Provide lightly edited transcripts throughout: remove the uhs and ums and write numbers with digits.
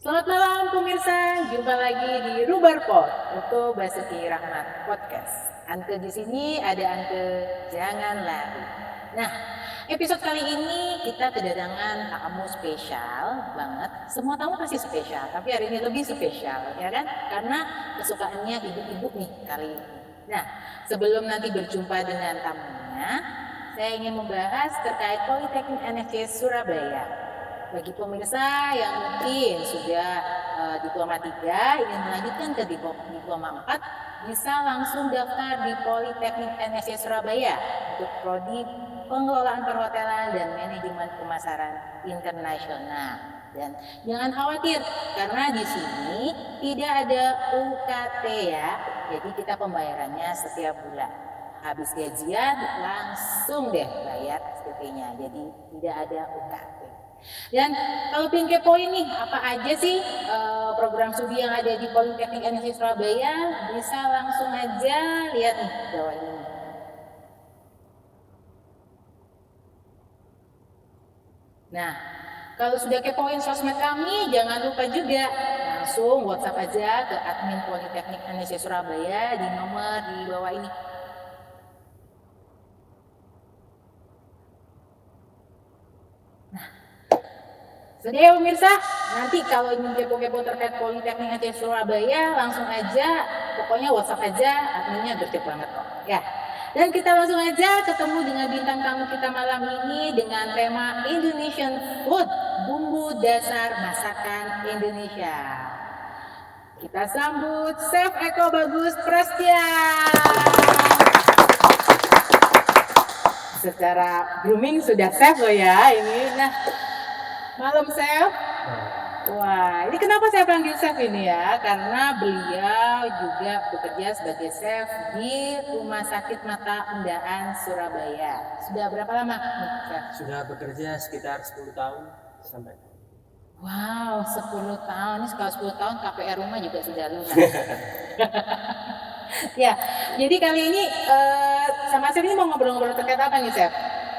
Selamat malam pemirsa, jumpa lagi di Rubarpod untuk Basuki Rahmat Podcast. Anke di sini ada Anke, jangan lari. Nah, episode kali ini kita kedatangan tamu spesial banget. Semua tamu pasti spesial, tapi hari ini lebih spesial, ya kan? Karena kesukaannya ibu-ibu nih kali ini. Nah, sebelum nanti berjumpa dengan tamunya, saya ingin membahas terkait Politeknik NSC Surabaya. Bagi pemirsa yang mungkin sudah diploma 3 ingin melanjutkan ke diploma 4, bisa langsung daftar di Politeknik NSC Surabaya untuk prodi pengelolaan perhotelan dan manajemen pemasaran internasional. Dan jangan khawatir karena di sini tidak ada UKT ya. Jadi kita pembayarannya setiap bulan. Habis gajian langsung deh bayar SPP-nya. Jadi tidak ada UKT. Dan kalau pengen kepoin nih, apa aja sih program studi yang ada di Politeknik NSC Surabaya, bisa langsung aja lihat nih bawah ini. Nah, kalau sudah kepoin sosmed kami, jangan lupa juga langsung WhatsApp aja ke admin Politeknik NSC Surabaya di nomor di bawah ini. Sudah ya pemirsa, nanti kalau ingin kepo-kepo terkait Politeknik NSC Surabaya, langsung aja, pokoknya WhatsApp aja, adminnya gercep banget kok. Ya. Dan kita langsung aja ketemu dengan bintang tamu kita malam ini dengan tema Indonesian Food, bumbu dasar masakan Indonesia. Kita sambut Chef Eko Bagus Prastia. Secara grooming sudah chef loh ya ini. Nah, malam Chef. Wah, ini kenapa saya panggil chef ini ya? Karena beliau juga bekerja sebagai chef di Rumah Sakit Mata Undaan Surabaya. Sudah berapa lama nih, Chef? Sudah bekerja sekitar 10 tahun sampai. Wow, 10 tahun. Ini kalau 10 tahun KPR rumah juga sudah lunas. Ya, jadi kali ini sama Chef ini mau ngobrol-ngobrol terkait apa nih, Chef?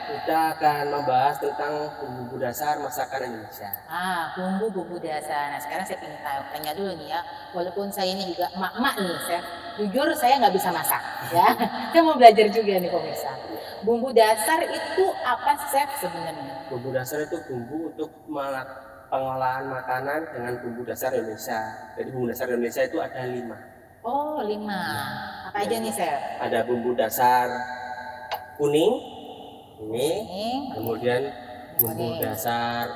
Kita akan membahas tentang bumbu dasar masakan Indonesia. Bumbu dasar. Nah, sekarang saya ingin tanya dulu nih ya. Walaupun saya ini juga emak-emak nih, Chef. Jujur saya nggak bisa masak, ya. Saya mau belajar juga nih pemirsa. Bumbu dasar itu apa, Chef sebenarnya? Bumbu dasar itu bumbu untuk pengolahan makanan dengan bumbu dasar Indonesia. Jadi bumbu dasar Indonesia itu ada 5. Oh, 5. Apa aja nih, Chef? Ada bumbu dasar kuning, ini, kemudian bumbu dasar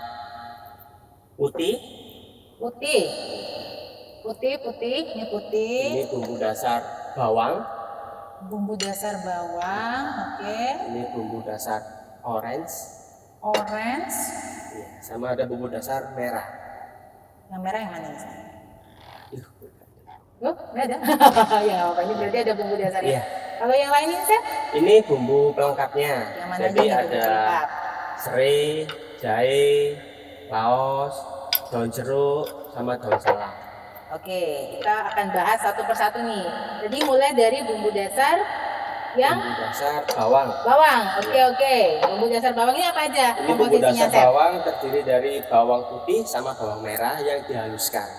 putih, ini putih. ini bumbu dasar bawang, oke. ini bumbu dasar orange, ya, sama ada bumbu dasar merah. Yang merah yang mana nih? Oh, nggak ada. Ya nggak apa-apa, ini berarti ada bumbu dasarnya. Iya. Kalau yang lain ini, Chef? Ini bumbu pelengkapnya. Yang mana jadi aja ada serai, jahe, laos, daun jeruk, sama daun salam. Oke, kita akan bahas satu persatu nih. Jadi mulai dari bumbu dasar yang bumbu dasar bawang. Oke. Bumbu dasar bawang ini apa aja? Ini bumbu dasar bawang terdiri dari bawang putih sama bawang merah yang dihaluskan.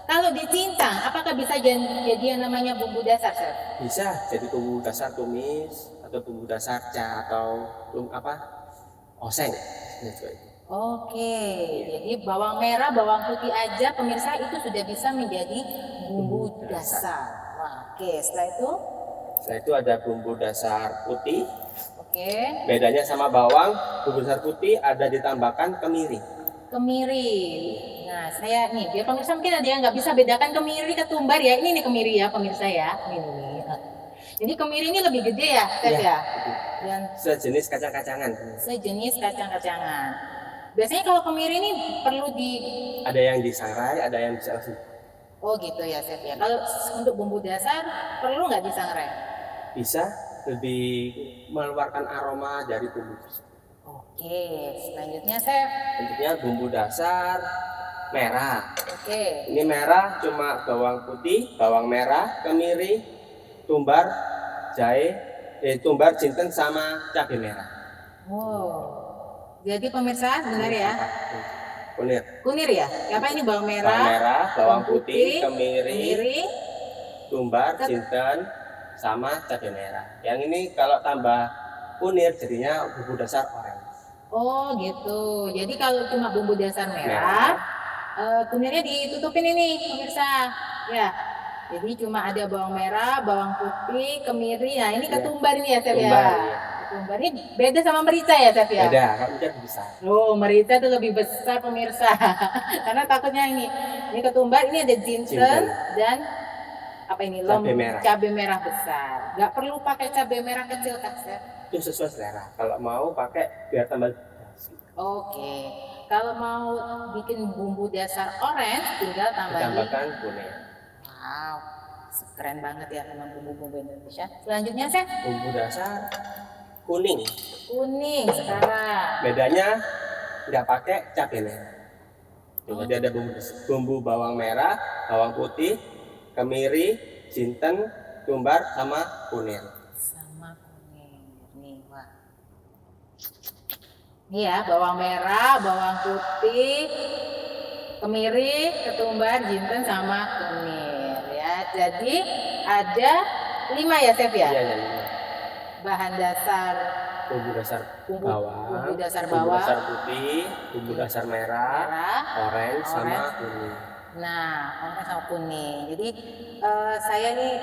Kalau dicincang, apakah bisa jadi yang namanya bumbu dasar, Chef? Bisa jadi bumbu dasar tumis atau bumbu dasar atau oseng. Oke, jadi bawang merah, bawang putih aja pemirsa itu sudah bisa menjadi bumbu dasar. Wah, oke, setelah itu ada bumbu dasar putih. Oke. Bedanya sama bawang, bumbu dasar putih ada ditambahkan kemiri. Nah, saya nih, biar pemirsa mungkin ada yang nggak bisa bedakan kemiri ketumbar ya. Ini nih kemiri ya, pemirsa ya. Ini. Jadi kemiri ini lebih gede ya, Chef ya? Dan sejenis kacang-kacangan. Biasanya kalau kemiri ini perlu ada yang disangrai, ada yang bisa langsung. Oh gitu ya, Chef ya. Kalau untuk bumbu dasar perlu nggak disangrai? Bisa, lebih mengeluarkan aroma dari bumbu tersebut. Oke, selanjutnya Chef. Selanjutnya bumbu dasar merah. Oke. Ini merah cuma bawang putih, bawang merah, kemiri, tumbar, jahe, tumbar, jinten sama cabai merah. Wow. Jadi pemirsa dengar ya. kunir. Kunir ya? Apa ini bawang Bawang merah, merah, bawang putih, kemiri, kemiri, tumbar, jinten, sama cabai merah. Yang ini kalau tambah kunir jadinya bumbu dasar orange. Oh gitu. Jadi kalau cuma bumbu dasar merah, Merah. kunirnya ditutupin ini pemirsa. Ya. Jadi cuma ada bawang merah, bawang putih, kemiri. Nah ini Iya. ketumbar ini ya Chef ya. Tumbar, iya. Ketumbar ini beda sama merica ya Chef ya. Beda, kalau merica besar. Oh merica itu lebih besar pemirsa. Karena takutnya ini ketumbar, ini ada jinten Jinten. dan apa ini Cabai merah. cabai merah besar. Nggak perlu pakai cabai merah kecil kan Chef? Itu sesuai selera. Kalau mau pakai biar tambah basi. Oke, kalau mau bikin bumbu dasar orange, tinggal tambahin. Ditambahkan kuning. Wow, keren banget ya memang bumbu-bumbu Indonesia. Selanjutnya Chef, Bumbu dasar kuning. kuning sekarang. Bedanya nggak pakai cabai merah. Jadi ada bumbu bawang merah, bawang putih, kemiri, jinten, tumbar, sama kunir. Sama kuning. Nih, wah. Ini ya, bawang merah, bawang putih, kemiri, ketumbar, jinten, sama kunir ya. Jadi ada 5 ya Chef ya? Iya, jadi Bahan dasar bumbu dasar bumbu, bawang, bumbu dasar bumbu bawang, dasar putih, bumbu dasar merah, merah, orange, sama orange. kuning. Nah, orange sama kuning. Jadi saya nih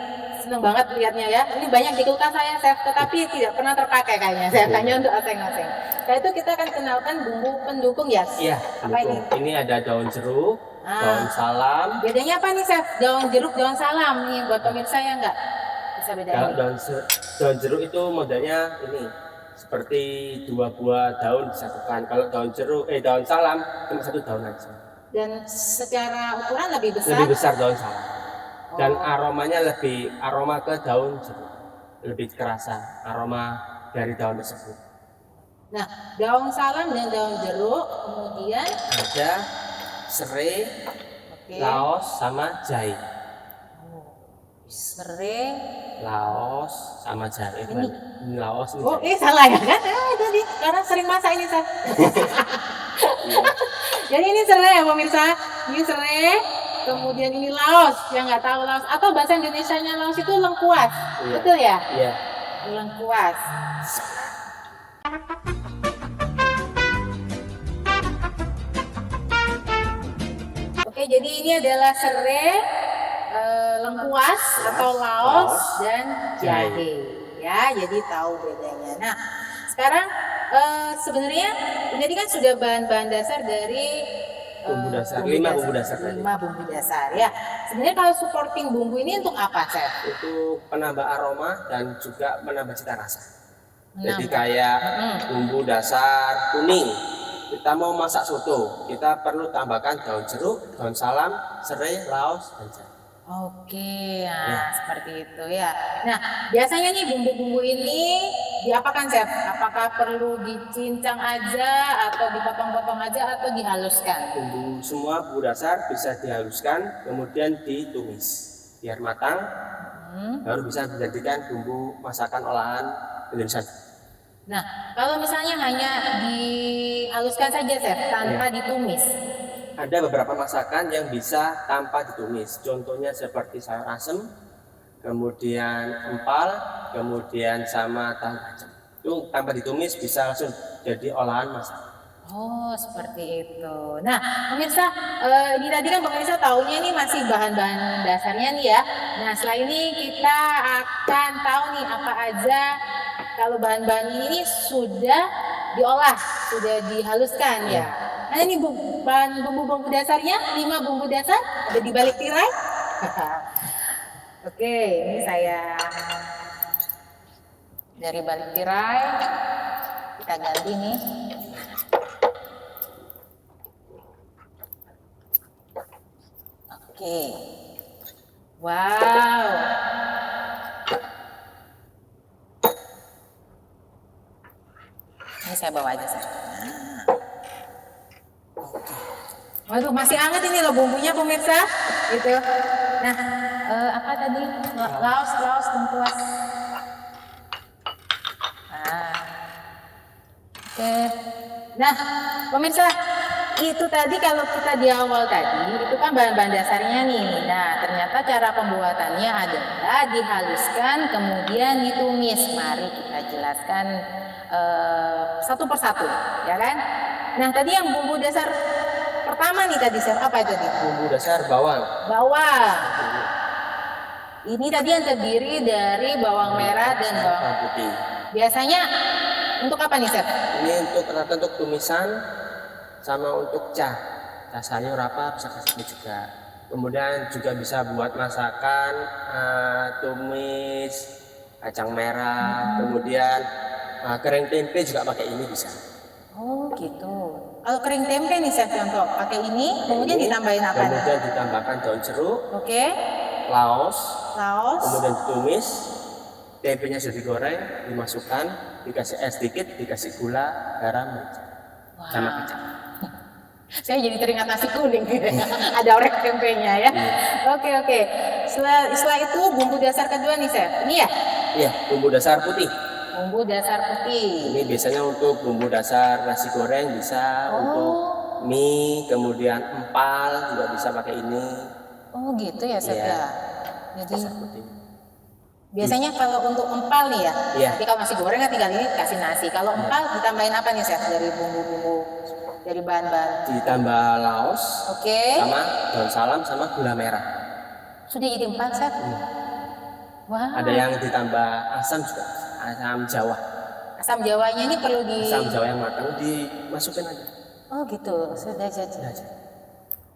seneng banget lihatnya ya. Ini banyak di kulkas saya, Chef, tetapi tidak pernah terpakai kayaknya. Saya hanya untuk oseng-oseng. Setelah itu kita akan kenalkan bumbu pendukung ya. Iya, Apa ini? Ini ada daun jeruk, Ah. daun salam. Bedanya apa nih, Chef? Daun jeruk, daun salam nih buat pemirsa ya enggak? Bisa Kalau bedain. daun jeruk itu modelnya ini seperti 2 buah daun disatukan. Kalau daun salam cuma 1 daun aja. Dan secara ukuran lebih besar. Lebih besar daun salam. Dan Oh. aromanya aroma ke daun jeruk. Lebih kerasa aroma dari daun tersebut. Nah, daun salam dan daun jeruk, kemudian Ada serai, oke. laos, sama jahe. Serai. Laos sama jahe. Ini. Ini laos, ini Oh, jahe. salah ya kan? Tadi karena sering masak ini saya. Jadi ini serai ya pemirsa. Ini serai. Kemudian ini laos, yang nggak tahu laos atau bahasa Indonesianya laos itu lengkuas, Iya. betul ya? Iya. Lengkuas. Oke, jadi ini adalah serai, lengkuas atau laos dan jahe. Ya, jadi tahu bedanya. Nah, sekarang sebenarnya ini kan sudah bahan-bahan dasar dari Bumbu dasar, 5 bumbu dasar tadi. 5 bumbu dasar ya. Sebenarnya kalau supporting bumbu ini untuk apa, Chef? Itu penambah aroma dan juga menambah cita rasa. Jadi Menambah. kayak bumbu dasar kuning, kita mau masak soto, kita perlu tambahkan daun jeruk, daun salam, serai, laos, dan jahe. Oke, nah Ya. seperti itu ya. Nah, biasanya nih bumbu-bumbu ini diapakan, Chef? Apakah perlu dicincang aja atau dipotong-potong aja atau dihaluskan? Semua bumbu dasar bisa dihaluskan, kemudian ditumis biar matang, baru bisa dijadikan bumbu masakan olahan Indonesia. Nah, kalau misalnya hanya dihaluskan saja, Chef, tanpa ditumis. Ada beberapa masakan yang bisa tanpa ditumis. Contohnya seperti sayur asem, kemudian empal, kemudian sama tahu kacang. Itu tanpa ditumis bisa langsung jadi olahan masak. Oh, seperti itu. Nah, pemirsa, ini tadi kan pemirsa taunya nih masih bahan-bahan dasarnya nih ya. Nah, setelah ini kita akan tahu nih apa aja kalau bahan-bahan ini sudah diolah, sudah dihaluskan ya. Nah, ini bahan bumbu-bumbu dasarnya, 5 bumbu dasar ada di balik tirai. Oke, ini saya dari balik tirai kita ganti nih. Oke. Wow. Ini saya bawa aja saya. Oke. Waduh, masih hangat ini loh bumbunya pemirsa. Gitu. Nah, apa tadi? Laos, lengkuas. Nah. Oke. Nah, pemirsa, itu tadi kalau kita di awal tadi itu kan bahan-bahan dasarnya nih. Nah, ternyata cara pembuatannya adalah dihaluskan kemudian ditumis. Mari kita jelaskan satu persatu, ya kan? Nah, tadi yang bumbu dasar pertama nih tadi chef, apa itu tadi? Bumbu dasar bawang. Bawang. Ini tadi yang terdiri dari bawang merah dan bawang putih. Biasanya untuk apa nih chef? Ini untuk tumisan sama untuk cah sayur apa bisa kasih juga. Kemudian juga bisa buat masakan tumis kacang merah, kemudian kering tempe juga pakai ini bisa. Oh gitu. Kalau kering tempe nih chef contoh pakai ini, kemudian ditambahin apa? Kemudian ditambahkan daun jeruk, oke, laos, laos, kemudian ditumis, tempenya sudah digoreng, dimasukkan, dikasih es sedikit, dikasih gula, garam, merica, sama kecap. Saya jadi teringat nasi kuning, ada orek tempenya ya. Oke. Setelah itu bumbu dasar kedua nih chef. Ini ya? Iya, bumbu dasar putih. Bumbu dasar putih. Ini biasanya untuk bumbu dasar nasi goreng bisa, untuk mie, kemudian empal juga bisa pakai ini. Oh gitu ya chef ya. Jadi Dasar putih. biasanya kalau untuk empal nih ya. Iya. Tapi kalau nasi goreng kan tinggal ini kasih nasi. Kalau empal ditambahin apa nih chef dari bumbu-bumbu dari bahan-bahan? Ditambah laos, sama daun salam sama gula merah. Sudah jadi empal chef? Wah. Ada yang ditambah asam juga, asam Jawa. Asam Jawanya ini perlu Asam Jawa yang matang dimasukin aja. Oh gitu, sudah jadi.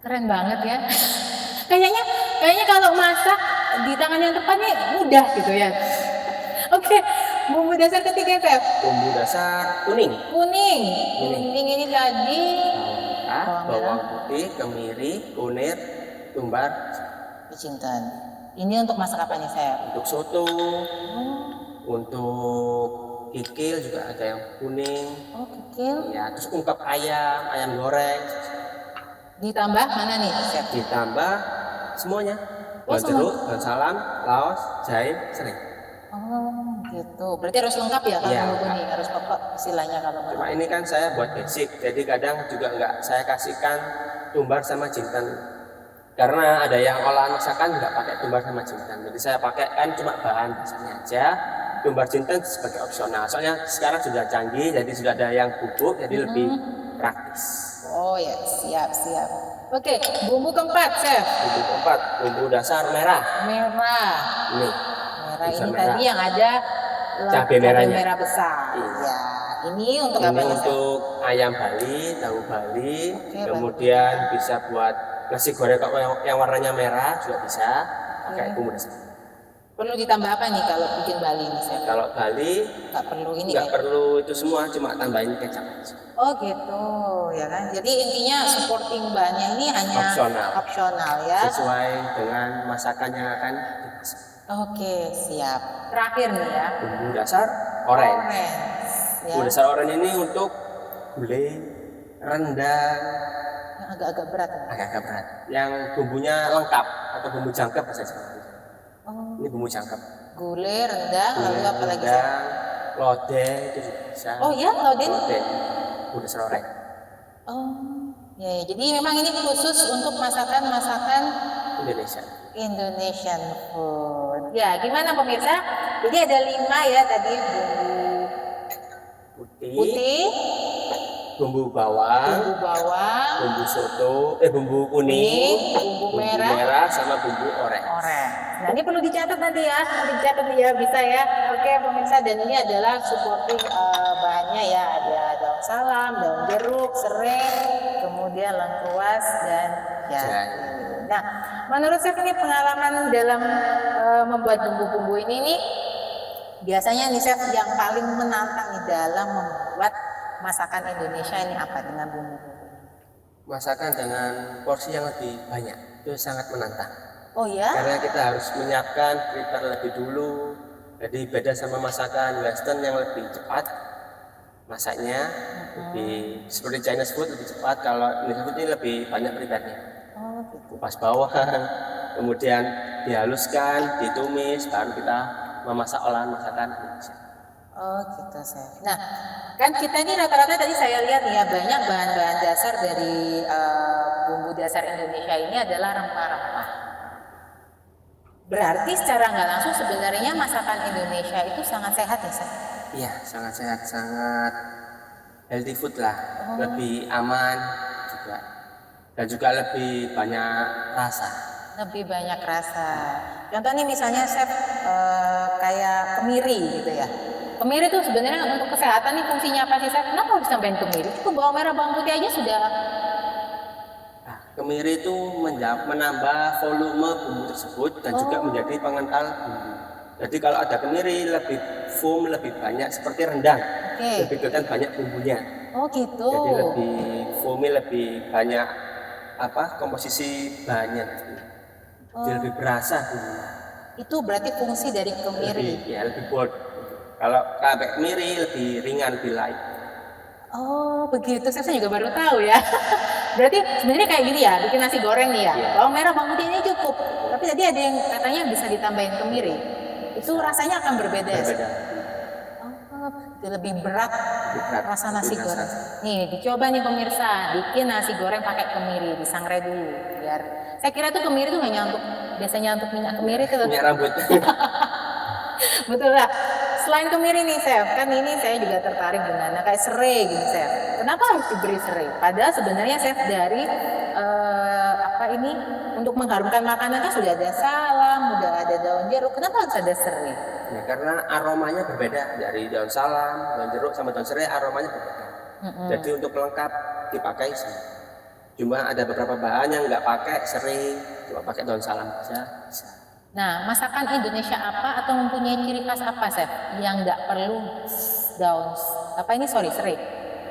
Keren banget ya. Kayaknya kalau masak di tangan yang tepat nih mudah gitu ya. Oke, bumbu dasar ketiga chef. Bumbu dasar kuning. Kuning ini tadi Bawang putih, kemiri, kunir, tumbar, jinten. Ini untuk masak apa nih chef? Untuk soto, untuk kikil juga ada yang kuning. Oh kikil. Ya, terus ungkep ayam goreng. Ditambah mana nih chef? Ditambah semuanya. Daun jeruk, daun salam, laos, jahe, serai. Oh gitu. Berarti harus lengkap ya kalau bumbu ini, harus pokok istilahnya kalau. Cuma ini kan saya buat basic, jadi kadang juga nggak saya kasihkan tumbar sama jinten. Karena ada yang olahan masakan nggak pakai tumbar sama jinten, jadi saya pakai kan cuma bahan dasarnya aja. Tumbar jinten sebagai opsional. Soalnya sekarang sudah canggih, jadi sudah ada yang bubuk, jadi lebih praktis. Oh ya, siap. Oke, bumbu keempat chef. Bumbu keempat, bumbu dasar merah. Merah ini merah. tadi yang ada cabai merah besar. Iya. Ini untuk apa? Ini untuk ayam Bali, tahu Bali. Kemudian bisa buat nasi goreng yang warnanya merah juga bisa pakai bumbu dasar. Perlu ditambah apa nih kalau bikin Bali ini chef? Kalau Bali nggak perlu ini. Nggak perlu itu semua, cuma tambahin kecap aja. Oh gitu ya kan. Jadi intinya supporting bahannya ini hanya opsional ya. Sesuai dengan masakan yang akan dimasak. Oke, siap. Terakhir nih ya. Bumbu dasar orange. Ya. Bumbu dasar orange ini untuk gulai, rendang. Yang agak-agak berat. Agak-agak berat. Yang bumbunya lengkap atau bumbu jangkep bahasa Jawa. Ini bumbu jangkep. Gulai, rendang, lalu apa lagi? Lodeh itu juga bisa. Oh ya, lodeh. Bumbu dasar orange. Oh, ya. Jadi memang ini khusus untuk masakan Indonesian food. Ya, gimana pemirsa? Jadi ada 5 ya tadi bumbu putih, bumbu bawang, bumbu soto, bumbu kuning, bumbu merah, sama bumbu orange. Nah ini perlu dicatat nanti ya, bisa ya. Oke pemirsa, dan ini adalah supporting bahannya ya, ada daun salam, daun jeruk, serai, kemudian lengkuas dan jahe. Nah, menurut saya ini pengalaman dalam membuat bumbu-bumbu ini nih, biasanya nih chef yang paling menantang nih dalam membuat masakan Indonesia ini apa dengan bumbu-bumbu? Masakan dengan porsi yang lebih banyak itu sangat menantang. Oh ya? Karena kita harus menyiapkan prepare lebih dulu. Jadi beda sama masakan Western yang lebih cepat masaknya, lebih seperti Chinese food lebih cepat. Kalau Indonesian food ini lebih banyak prepare-nya. Kupas bawang, kemudian dihaluskan, ditumis, baru kita memasak olahan masakan Indonesia. Oh gitu Chef. Nah, kan kita ini rata-rata tadi saya lihat nih ya banyak bahan-bahan dasar dari bumbu dasar Indonesia ini adalah rempah-rempah. Berarti secara nggak langsung sebenarnya masakan Indonesia itu sangat sehat ya Chef? Iya, sangat sehat, sangat healthy food lah, lebih aman juga, dan juga lebih banyak rasa. Lebih banyak rasa. Contoh nih misalnya Chef kayak kemiri gitu ya. Kemiri itu sebenarnya untuk kesehatan nih fungsinya apa sih Chef? Kenapa harus tambahin kemiri? Itu bawang merah bawang putih aja sudah. Nah, kemiri itu menambah volume bumbu tersebut dan juga menjadi pengental bumbu. Jadi kalau ada kemiri lebih foam, lebih banyak seperti rendang, lebih kelihatan banyak bumbunya. Oh gitu. Jadi lebih foamy, lebih banyak komposisi bahannya. Jadi lebih berasa bumbunya. Itu berarti fungsi dari kemiri. Lebih bold. Kalau pakai kemiri lebih ringan, lebih light. Oh begitu, saya juga baru tahu ya. Berarti sebenarnya kayak gini ya, bikin nasi goreng nih ya. Bawang merah bawang putih ini cukup. Tapi tadi ada yang katanya bisa ditambahin kemiri. Itu rasanya akan berbeda ya. Lebih berat rasa nasi goreng. Nih dicoba nih pemirsa, bikin nasi goreng pakai kemiri, disangrai dulu biar. Saya kira tuh kemiri tuh hanya untuk biasanya untuk minyak kemiri tuh. Minyak rambut. Betul lah. Selain kemiri nih Chef, kan ini saya juga tertarik dengan kayak serai gitu Chef. Kenapa harus diberi serai? Padahal sebenarnya Chef dari untuk mengharumkan makanan kan sudah ada salam, sudah ada daun jeruk. Kenapa harus ada serai? Ya karena aromanya berbeda dari daun salam, daun jeruk sama daun serai aromanya berbeda. Jadi untuk pelengkap dipakai sih. Cuma ada beberapa bahan yang nggak pakai serai, cuma pakai daun salam aja. Nah, masakan Indonesia apa atau mempunyai ciri khas apa, Chef? Yang nggak perlu serai?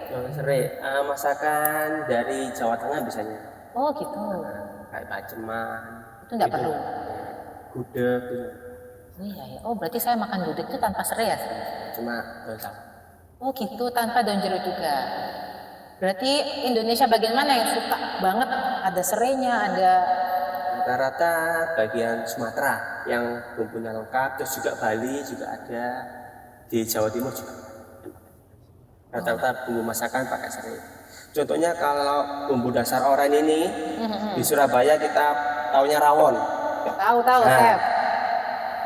Daun serai, masakan dari Jawa Tengah biasanya. Oh gitu. Kayak baceman. Itu nggak perlu. Gudeg. Gitu. Oh iya ya. Oh berarti saya makan gudeg itu tanpa serai ya? Cuma daun salam. Oh gitu, tanpa daun jeruk juga. Berarti Indonesia bagian mana yang suka banget ada serainya, ada rata-rata bagian Sumatera yang bumbunya lengkap, terus juga Bali juga ada, di Jawa Timur juga rata-rata bumbu masakan pakai serai. Contohnya kalau bumbu dasar oren ini di Surabaya kita taunya rawon. Tahu Chef.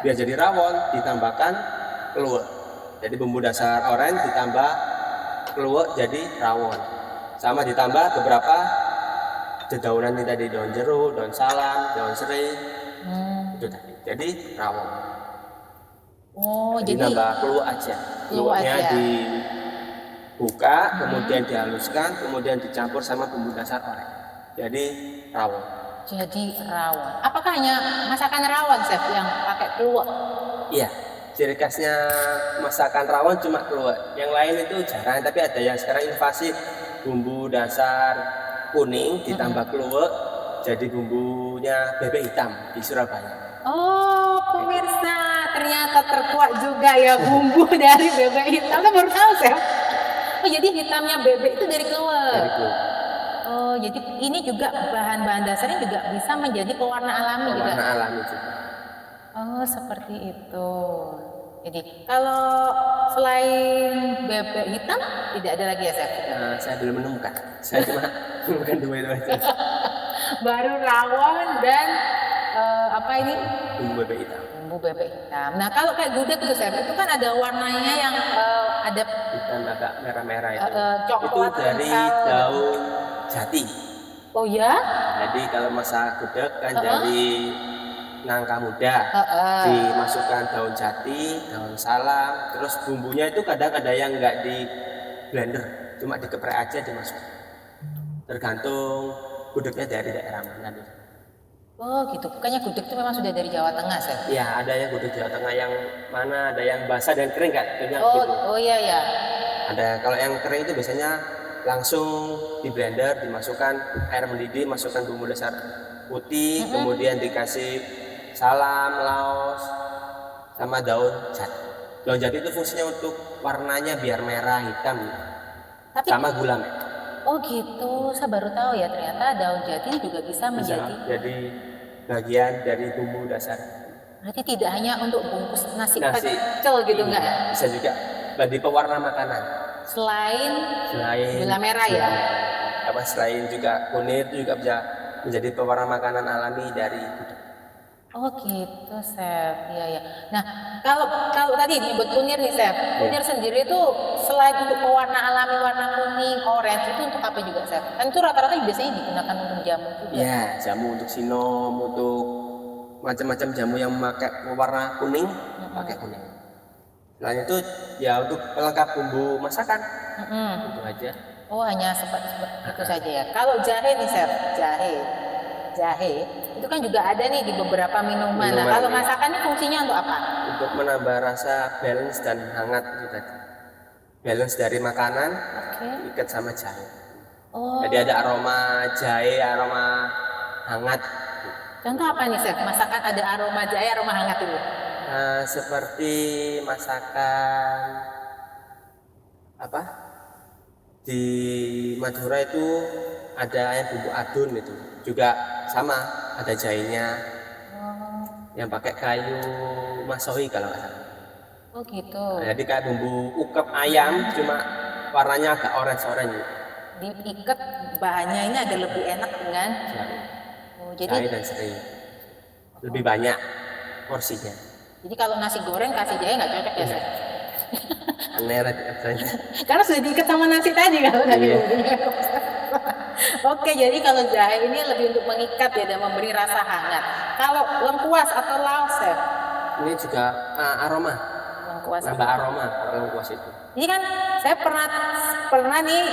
Biar jadi rawon ditambahkan keluak. Jadi bumbu dasar oren ditambah keluak jadi rawon. Sama ditambah beberapa dedaunan ini tadi, daun jeruk, daun salam, daun serai, itu tadi. Jadi rawon. Oh, jadi nambah keluak aja. Keluaknya dibuka, kemudian dihaluskan, kemudian dicampur sama bumbu dasar oren. Jadi rawon. Apakah hanya masakan rawon, Chef, yang pakai keluak? Iya. Ciri khasnya masakan rawon cuma keluak. Yang lain itu jarang, tapi ada yang sekarang invasi bumbu dasar kuning ditambah keluak jadi bumbunya bebek hitam di Surabaya. Oh pemirsa, ternyata terkuak juga ya bumbu dari bebek hitam. Saya baru tahu Chef. Oh jadi hitamnya bebek itu dari keluak. Dari keluak. Oh jadi ini juga bahan-bahan dasarnya juga bisa menjadi pewarna alami juga. Pewarna alami juga. Oh seperti itu. Jadi kalau selain bebek hitam tidak ada lagi ya Chef? Saya belum menemukan. Saya cuma menemukan dua itu aja. Baru rawon dan bumbu bebek hitam. Bumbu bebek hitam. Nah kalau kayak gudeg itu Chef, itu kan ada warnanya yang ada hitam agak merah-merah itu. Coklat itu dari daun jati. Oh ya? Jadi kalau masak gudeg kan dari nangka muda, dimasukkan daun jati, daun salam, terus bumbunya itu kadang ada yang nggak di blender, cuma dikeprek aja dimasukkan. Tergantung gudegnya dari daerah mana. Oh gitu, bukannya gudeg itu memang sudah dari Jawa Tengah, Chef? Iya, ada yang gudeg Jawa Tengah yang mana, ada yang basah dan kering kan? Oh iya ya. Ada, kalau yang kering itu biasanya langsung di blender, dimasukkan air mendidih, masukkan bumbu dasar putih, kemudian dikasih salam, laos, sama daun jati. Daun jati itu fungsinya untuk warnanya biar merah, hitam, sama gula merah. Oh gitu, saya baru tahu ya ternyata daun jati juga bisa jadi bagian dari bumbu dasar. Berarti tidak hanya untuk bungkus nasi pecel gitu enggak ya? Bisa juga. Bagi pewarna makanan. Selain Selain gula merah ya? Selain juga kunir itu juga bisa menjadi pewarna makanan alami dari gudeg. Oh gitu, Chef. Iya ya. Nah, kalau tadi nyebut kunir nih, Chef. Kunir sendiri itu selain untuk pewarna alami warna kuning, orange itu untuk apa juga, Chef? Kan itu rata-rata biasanya digunakan untuk jamu juga. Ya, jamu untuk sinom, untuk macam-macam jamu yang memakai warna kuning, pakai kuning. Selain itu ya untuk pelengkap bumbu masakan. Itu aja. Oh, hanya seperti itu saja ya. Kalau jahe nih, Chef, jahe itu kan juga ada nih di beberapa minuman. Nah, kalau masakan ini fungsinya untuk apa? Untuk menambah rasa balance dan hangat itu tadi. Balance dari makanan diikat sama jahe. Oh. Jadi ada aroma jahe, aroma hangat. Contoh apa nih, Chef? Masakan ada aroma jahe, aroma hangat itu? Seperti masakan apa? Di Madura itu ada yang bumbu adun itu juga sama, ada jahenya yang pakai kayu masohi kalau nggak salah. Oh gitu. Nah, jadi kayak bumbu ukep ayam cuma warnanya agak orange. Diikat bahannya ini agak lebih enak dengan jahe dan serai. Lebih banyak porsinya. Jadi kalau nasi goreng kasih jahe nggak cocok ya, Chef? Neret katanya. Karena sudah diikat sama nasi tadi kalau tadi. Oke, jadi kalau jahe ini lebih untuk mengikat ya dan memberi rasa hangat. Kalau lengkuas atau laos, Chef? Ini juga aroma. Lengkuas. Nambah aroma kalau lengkuas itu. Ini kan saya pernah nih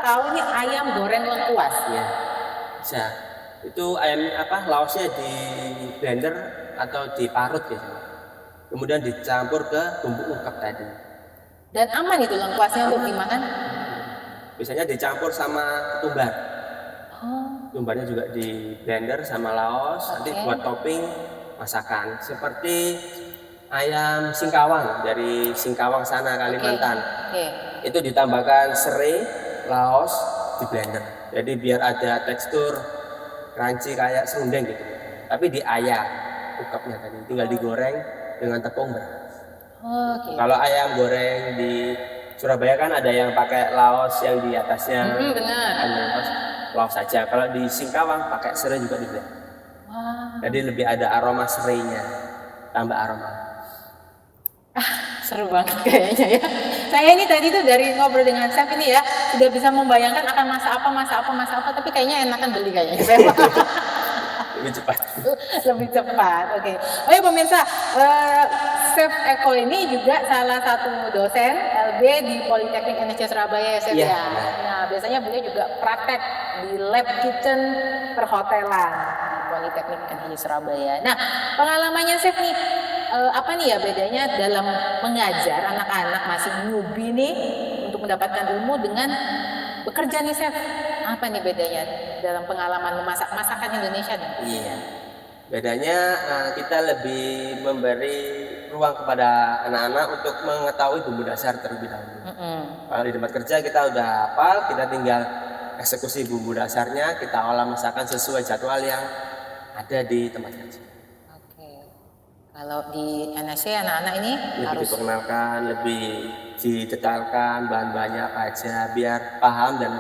tahu nih ayam goreng lengkuas. Iya. Bisa. Itu ayam laosnya di blender atau diparut gitu. Kemudian dicampur ke bumbu ungkep tadi. Dan aman itu lengkuasnya untuk dimakan? Biasanya dicampur sama ketumbar. Ketumbarnya juga di blender sama laos, nanti buat topping masakan. Seperti ayam Singkawang dari Singkawang sana Kalimantan. Itu ditambahkan serai, laos di blender. Jadi biar ada tekstur crunchy kayak serundeng gitu. Tapi diayak ukapnya tadi, tinggal digoreng dengan tepung beras. Kalau ayam goreng di Surabaya kan ada yang pakai laos yang di atasnya. Benar. Laos saja. Kalau di Singkawang pakai serai juga di blender. Jadi lebih ada aroma serainya, tambah aroma. Seru banget kayaknya ya. Saya ini tadi tuh dari ngobrol dengan Chef ini ya sudah bisa membayangkan akan masak apa, tapi kayaknya enakan beli kayaknya. Lebih cepat. Lebih cepat. Oke. Oh ya pemirsa, Chef Eko ini juga salah satu dosen LB di Politeknik Indonesia Surabaya ya, Chef ya. Nah, biasanya beliau juga praktek di lab kitchen perhotelan di Politeknik Indonesia Surabaya. Nah, pengalamannya Chef nih apa nih ya bedanya dalam mengajar anak-anak masih newbie nih untuk mendapatkan ilmu dengan bekerja nih, Chef? Apa nih bedanya dalam pengalaman memasak masakan Indonesia nih? Iya. Bedanya kita lebih memberi ruang kepada anak-anak untuk mengetahui bumbu dasar terlebih dahulu. Kalau di tempat kerja kita udah hafal, kita tinggal eksekusi bumbu dasarnya, kita olah masakan sesuai jadwal yang ada di tempat kerja. Kalau di NSC anak-anak ini lebih harus diperkenalkan, lebih didetailkan bahan-bahannya apa aja biar paham dan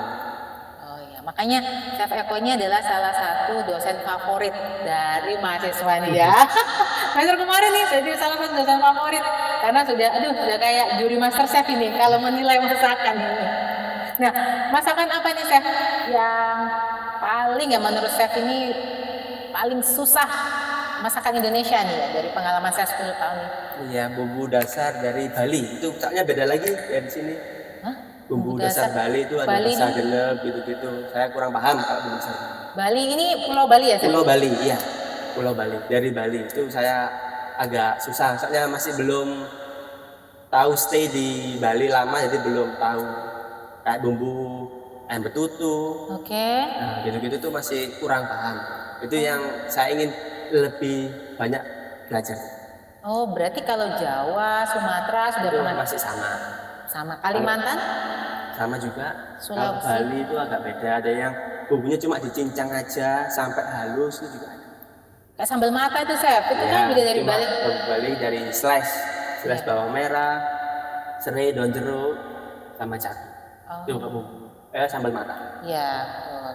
Oh ya, makanya Chef Eko ini adalah salah satu dosen favorit dari mahasiswa nih ya. Semester kemarin nih jadi salah satu dosen favorit karena sudah kayak juri master chef ini kalau menilai masakan ini. Nah, masakan apa nih Chef yang paling ya menurut Chef ini paling susah masakan Indonesia nih ya dari pengalaman saya 10 tahun ini? Iya, bumbu dasar dari Bali. Itu soalnya beda lagi dari sini. Bumbu dasar Bali itu ada rasa genep gitu-gitu. Saya kurang paham kalau bumbu dasar. Bali ini Pulau Bali ya? Pulau Bali, iya. Pulau Bali. Dari Bali itu saya agak susah. Soalnya masih belum tahu stay di Bali lama, jadi belum tahu kayak bumbu ayam betutu. Nah, gitu-gitu tuh masih kurang paham. Itu yang saya ingin lebih banyak belajar. Oh, berarti kalau Jawa, Sumatera sudah pernah masih sama. Sama Kalimantan? Sama juga. Sulawesi. Kalau Bali itu agak beda. Ada yang bumbunya cuma dicincang aja sampai halus itu juga ada. Kayak sambal mata itu Chef, itu kan juga dari Bali. Bali dari slice bawang merah, serai, daun jeruk, sama cabai. Itu bumbu. Sambal matah. Ya,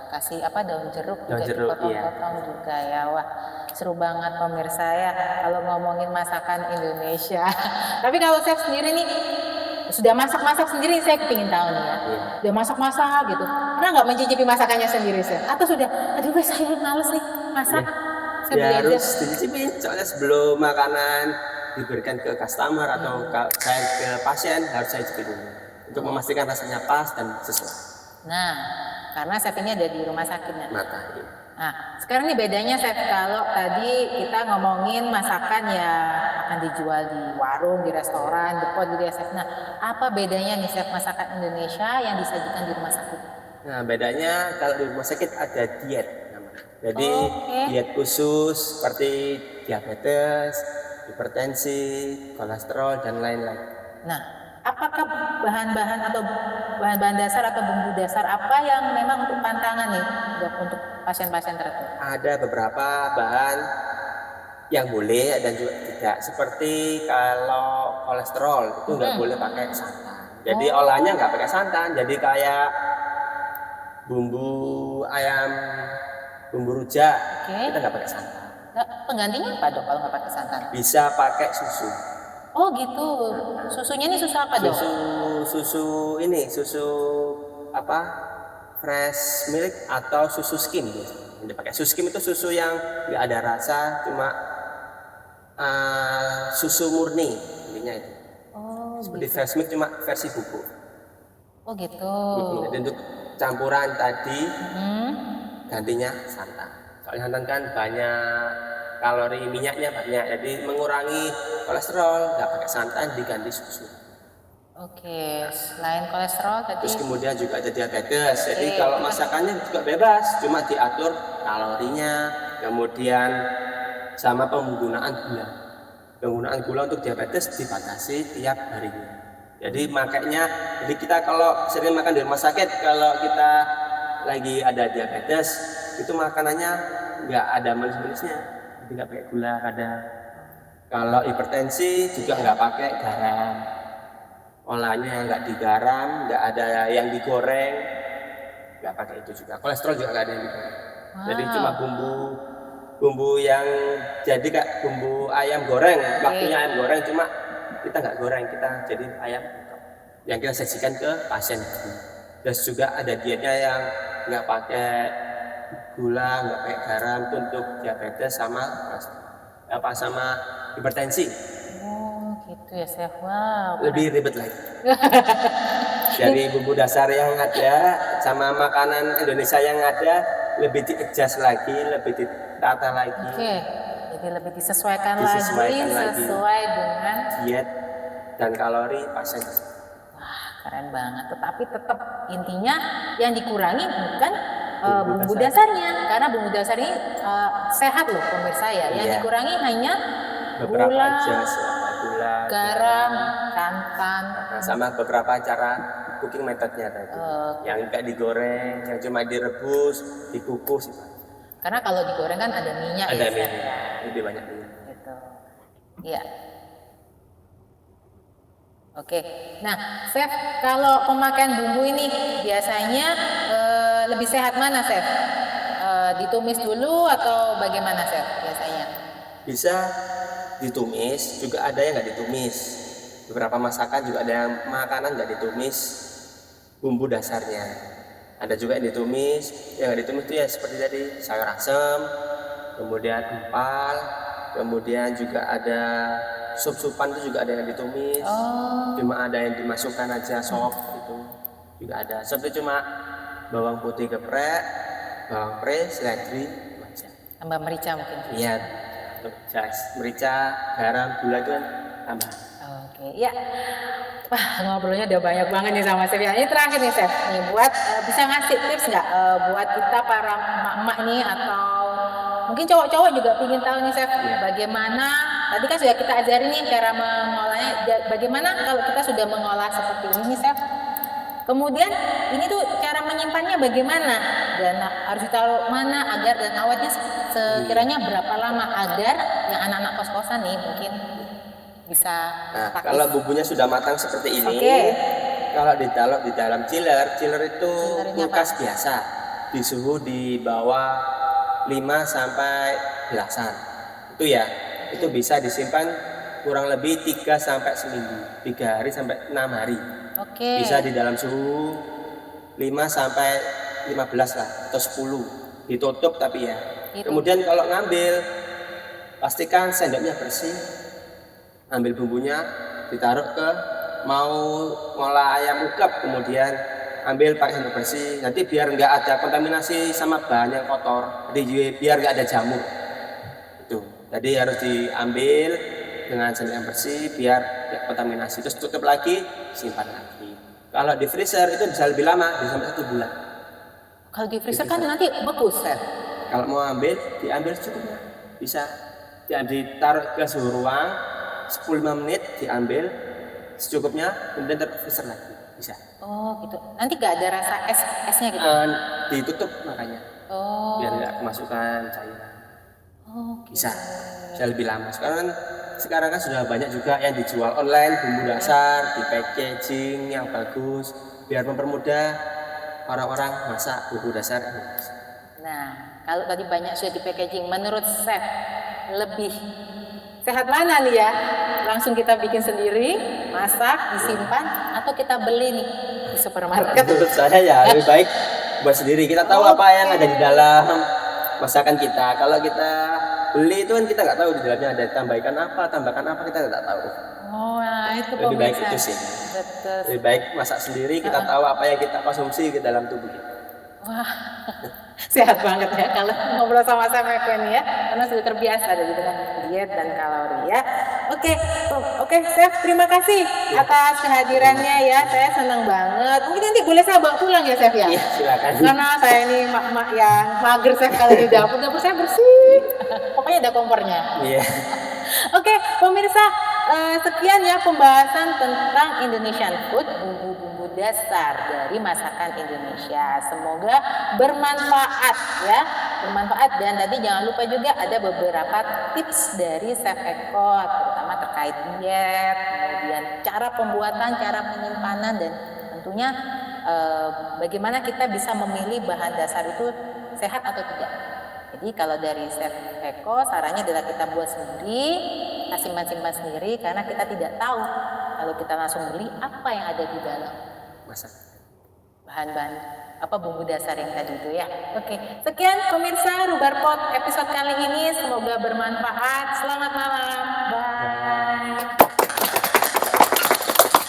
kasih apa daun jeruk Daun juga jeruk, dipotong-potong juga ya. Wah, seru banget pemirsa ya kalau ngomongin masakan Indonesia. Tapi kalau chef sendiri nih sudah masak-masak sendiri, saya kepingin tahu nih ya. Iya. Udah masak-masak gitu. Pernah nggak mencicipi masakannya sendiri, chef? Atau sudah, aduh saya males nih masak. Saya beli Ya aja. harus dicicipin, soalnya sebelum makanan diberikan ke customer atau saya ke pasien harus saya cicipin dulu untuk memastikan rasanya pas dan sesuai. Nah, karena chef ini ada di rumah sakit ya. Mata. Nah, sekarang nih bedanya chef, kalau tadi kita ngomongin masakan ya akan dijual di warung, di restoran, depot gitu ya chef. Nah, apa bedanya nih chef masakan Indonesia yang disajikan di rumah sakit? Nah, bedanya kalau di rumah sakit ada diet namanya. Jadi Oke. diet khusus seperti diabetes, hipertensi, kolesterol dan lain-lain. Nah, apakah bahan-bahan atau bahan-bahan dasar atau bumbu dasar apa yang memang untuk pantangan nih dok untuk pasien-pasien tertentu? Ada beberapa bahan yang boleh dan juga tidak. Seperti kalau kolesterol itu nggak boleh pakai santan. Jadi olahannya nggak pakai santan. Jadi kayak bumbu ayam, bumbu rujak, Oke. kita nggak pakai santan. Nah, penggantinya apa dok kalau nggak pakai santan? Bisa pakai susu. Oh gitu. Susunya ini susu apa dok? Susu apa? Fresh milk atau susu skim biasanya. Yang dipakai susu skim itu susu yang nggak ada rasa, cuma susu murni intinya itu. Oh Seperti gitu. fresh milk cuma versi bubuk. Oh gitu. Jadi untuk campuran tadi Hmm. gantinya santan. Soalnya santan kan banyak kalori, minyaknya banyak, jadi mengurangi kolesterol, nggak pakai santan, diganti susu. Oke, selain kolesterol tadi. Terus kemudian juga ada diabetes, jadi Oke, kalau kita- masakannya juga bebas, cuma diatur kalorinya, kemudian sama penggunaan gula. Penggunaan gula untuk diabetes dibatasi tiap harinya. Jadi makanya, jadi kita kalau sering makan di rumah sakit, kalau kita lagi ada diabetes, itu makanannya nggak ada manis-manisnya, jadi nggak pakai gula, ada. Kalau hipertensi juga nggak pakai garam, olahannya nggak digaram, nggak ada yang digoreng, nggak pakai itu juga. Kolesterol juga nggak ada yang digoreng. Jadi cuma bumbu yang jadi kak bumbu ayam goreng, waktunya ayam goreng, cuma kita nggak goreng, kita jadi ayam yang kita sajikan ke pasien. Terus juga ada dietnya yang nggak pakai gula, nggak pakai garam, itu untuk diabetes sama hipertensi. Oh gitu ya chef. Wow. Lebih ribet lagi. Dari bumbu dasar yang ada sama makanan Indonesia yang ada lebih di-adjust lagi, lebih ditata lagi. Oke, jadi lebih disesuaikan, Disesuaikan lagi. sesuai dengan. Diet dan kalori pasien. Wah keren banget. Tetapi tetap intinya yang dikurangi bukan bumbu dasar. dasarnya, karena bumbu dasar ini sehat loh pemirsa ya. Yang Iya. dikurangi hanya Beberapa gula, aja gula, garam, santan. sama beberapa cara cooking methodnya tadi. Yang nggak digoreng, yang cuma direbus, dikukus. Karena kalau digoreng kan ada minyak Ada ya, chef, minyak, ya. lebih banyak minyak. Gitu. Iya. Oke. Nah, chef, kalau pemakaian bumbu ini biasanya lebih sehat mana, chef? Ditumis dulu atau bagaimana, chef? Biasanya? Bisa ditumis, juga ada yang nggak ditumis. Beberapa masakan juga ada yang makanan nggak ditumis bumbu dasarnya. Ada juga yang ditumis, yang nggak ditumis itu ya seperti tadi sayur asem, kemudian empal, kemudian juga ada sup-supan itu juga ada yang ditumis. Cuma ada yang dimasukkan aja sop itu juga ada. Sop itu cuma bawang putih geprek, bawang pre, seledri, aja. Tambah merica mungkin. Iya, merica, garam, gula itu kan tambah. Oke, ya. Wah, ngobrolnya udah banyak banget nih sama chef. Ini terakhir nih chef, nih buat bisa ngasih tips nggak buat kita para emak-emak nih atau mungkin cowok-cowok juga ingin tahu nih chef, bagaimana tadi kan sudah kita ajarin nih cara mengolahnya, bagaimana kalau kita sudah mengolah seperti ini chef. Kemudian ini tuh cara menyimpannya bagaimana dan harus ditaruh mana agar dan awetnya sekiranya berapa lama agar yang anak-anak kos-kosan nih mungkin bisa Nah, praktis. kalau bumbunya sudah matang seperti ini, Oke. kalau ditaruh di dalam chiller itu Chillernya kulkas apa? biasa, di suhu di bawah 5 sampai belasan. Itu ya, itu bisa disimpan kurang lebih 3 sampai seminggu, 3 hari sampai 6 hari. Oke. Bisa di dalam suhu 5 sampai 15 lah atau 10. Ditutup tapi ya. Ditutup. Kemudian kalau ngambil, pastikan sendoknya bersih. Ambil bumbunya, ditaruh ke mau ngolah ayam ungkep, kemudian ambil pakai sendok bersih. Nanti biar nggak ada kontaminasi sama bahan yang kotor. Jadi biar nggak ada jamur. Itu. Jadi harus diambil dengan sendok yang bersih biar nggak kontaminasi. Terus tutup lagi, simpan lagi. Kalau di freezer itu bisa lebih lama, bisa sampai 1 bulan. Kalau di freezer kan nanti beku, Chef. Kalau mau ambil, diambil secukupnya. Bisa. Ditaruh ke suhu ruang 15 menit, diambil secukupnya, kemudian taruh freezer lagi. Bisa. Oh gitu. Nanti nggak ada rasa esnya gitu. Ditutup makanya. Oh. Biar nggak kemasukan cairan. Oh, gitu. Bisa lebih lama. Sekarang kan sudah banyak juga yang dijual online bumbu dasar, di packaging yang bagus, biar mempermudah orang-orang masak bumbu dasar Indonesia. Nah, kalau tadi banyak sudah di packaging, menurut Chef lebih sehat mana nih ya? Langsung kita bikin sendiri, masak, disimpan, atau kita beli nih di supermarket? Menurut saya ya lebih baik buat sendiri. Kita tahu apa yang ada di dalam masakan kita. Kalau kita beli itu kan kita nggak tahu di dalamnya ada tambahkan apa kita nggak tahu. Oh, nah itu Lebih baik pemirsa. itu sih. Betul. Lebih baik masak sendiri, kita tahu apa yang kita konsumsi ke dalam tubuh kita. Wah, sehat banget ya kalau ngobrol sama Chef Eko ini ya, karena sudah terbiasa dengan diet dan kalori ya. Oke, Chef, terima kasih atas kehadirannya ya. Saya senang banget. Mungkin nanti boleh saya bawa pulang ya, Chef ya. Iya, silakan. Karena saya ini mak-mak yang mager Chef kalau di dapur saya bersih. Pokoknya ada kompornya. Iya. Oke, pemirsa, sekian ya pembahasan tentang Indonesian food, bumbu-bumbu dasar dari masakan Indonesia. Semoga bermanfaat ya, dan tadi jangan lupa juga ada beberapa tips dari Chef Eko, terutama terkait diet, kemudian cara pembuatan, cara penyimpanan, dan tentunya bagaimana kita bisa memilih bahan dasar itu sehat atau tidak. Jadi kalau dari Chef Eko, sarannya adalah kita buat sendiri, kita simpan-simpan sendiri, karena kita tidak tahu kalau kita langsung beli apa yang ada di dalam Masak. bahan-bahan bumbu dasar yang tadi itu ya. Oke, sekian pemirsa Rubar Pot episode kali ini, semoga bermanfaat. Selamat malam. Bye.